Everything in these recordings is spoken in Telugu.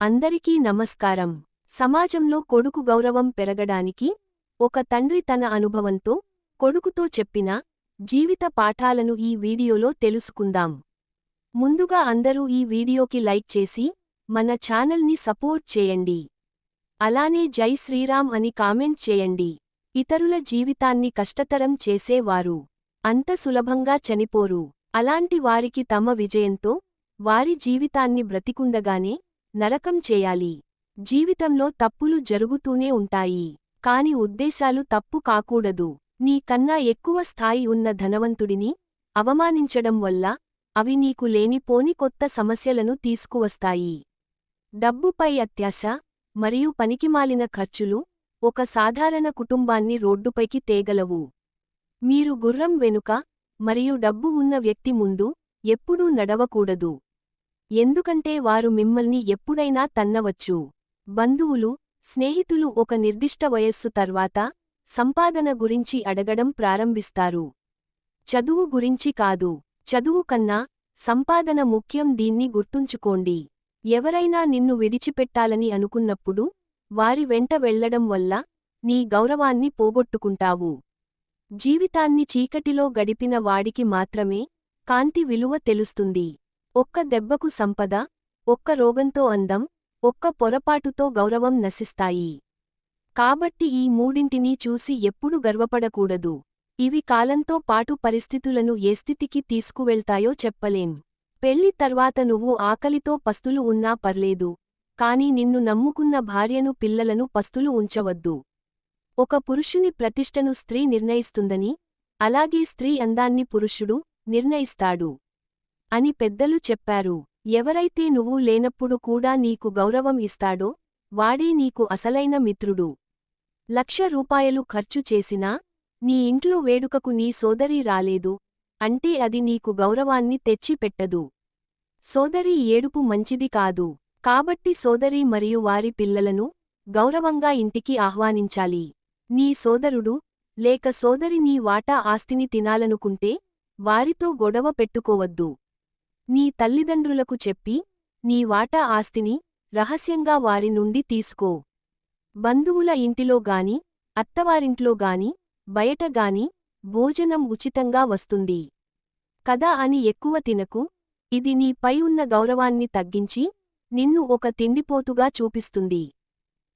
అందరికీ నమస్కారం. సమాజంలో కొడుకు గౌరవం పెరగడానికి ఒక తండ్రి తన అనుభవంతో కొడుకుతో చెప్పిన జీవిత పాఠాలను ఈ వీడియోలో తెలుసుకుందాం. ముందుగా అందరూ ఈ వీడియోకి లైక్ చేసి మన ఛానల్ని సపోర్ట్ చేయండి. అలానే జై శ్రీరామ్ అని కామెంట్ చేయండి. ఇతరుల జీవితాన్ని కష్టతరం చేసేవారు అంత సులభంగా చనిపోరు. అలాంటి వారికి తమ విజయంతో వారి జీవితాన్ని బ్రతికుండగానే నరకం చేయాలి. జీవితంలో తప్పులు జరుగుతూనే ఉంటాయి, కాని ఉద్దేశాలు తప్పు కాకూడదు. నీ కన్నా ఎక్కువ స్థాయి ఉన్న ధనవంతుడిని అవమానించడం వల్ల అవి నీకు లేనిపోని కొత్త సమస్యలను తీసుకువస్తాయి. డబ్బుపై అత్యాశ మరియు పనికిమాలిన ఖర్చులు ఒక సాధారణ కుటుంబాన్ని రోడ్డుపైకి తేగలవు. మీరు గుర్రం వెనుక మరియు డబ్బు ఉన్న వ్యక్తి ముందు ఎప్పుడూ నడవకూడదు, ఎందుకంటే వారు మిమ్మల్ని ఎప్పుడైనా తన్నవచ్చు. బంధువులు, స్నేహితులు ఒక నిర్దిష్ట వయస్సు తర్వాత సంపాదన గురించి అడగడం ప్రారంభిస్తారు. చదువు గురించి కాదు, చదువు కన్నా సంపాదన ముఖ్యం. దీన్ని గుర్తుంచుకోండి. ఎవరైనా నిన్ను విడిచిపెట్టాలని అనుకున్నప్పుడు వారి వెంట వెళ్లడం వల్ల నీ గౌరవాన్ని పోగొట్టుకుంటావు. జీవితాన్ని చీకటిలో గడిపిన వాడికి మాత్రమే కాంతి విలువ తెలుస్తుంది. ఒక్క దెబ్బకు సంపద, ఒక్క రోగంతో అందం, ఒక్క పొరపాటుతో గౌరవం నశిస్తాయి. కాబట్టి ఈ మూడింటినీ చూసి ఎప్పుడు గర్వపడకూడదు. ఇవి కాలంతో పాటు పరిస్థితులను ఏ స్థితికి తీసుకువెళ్తాయో చెప్పలేం. పెళ్లి తర్వాత నువ్వు ఆకలితో పస్తులు ఉన్నా పర్లేదు, కాని నిన్ను నమ్ముకున్న భార్యను, పిల్లలను పస్తులు ఉంచవద్దు. ఒక పురుషుని ప్రతిష్టను స్త్రీ నిర్ణయిస్తుందని, అలాగే స్త్రీ అందాన్ని పురుషుడు నిర్ణయిస్తాడు అని పెద్దలు చెప్పారు. ఎవరైతే నువ్వు లేనప్పుడు కూడా నీకు గౌరవం ఇస్తాడో వాడే నీకు అసలైన మిత్రుడు. ₹1,00,000 ఖర్చు చేసినా నీ ఇంట్లో వేడుకకు నీ సోదరి రాలేదు అంటే అది నీకు గౌరవాన్ని తెచ్చి పెట్టదు. సోదరి ఏడుపు మంచిది కాదు. కాబట్టి సోదరి మరియు వారి పిల్లలను గౌరవంగా ఇంటికి ఆహ్వానించాలి. నీ సోదరుడు లేక సోదరి నీ వాటా ఆస్తిని తినాలనుకుంటే వారితో గొడవ పెట్టుకోవద్దు. నీ తల్లిదండ్రులకు చెప్పి నీ వాటా ఆస్తిని రహస్యంగా వారి నుండి తీసుకో. బంధువుల ఇంటిలో గాని, అత్తవారింట్లో గాని, బయట గాని భోజనం ఉచితంగా వస్తుంది కదా అని ఎక్కువ తినకు. ఇది నీపై ఉన్న గౌరవాన్ని తగ్గించి నిన్ను ఒక తిండిపోతుగా చూపిస్తుంది.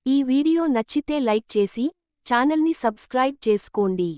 ఈ వీడియో నచ్చితే లైక్ చేసి ఛానల్ని సబ్స్క్రైబ్ చేసుకోండి.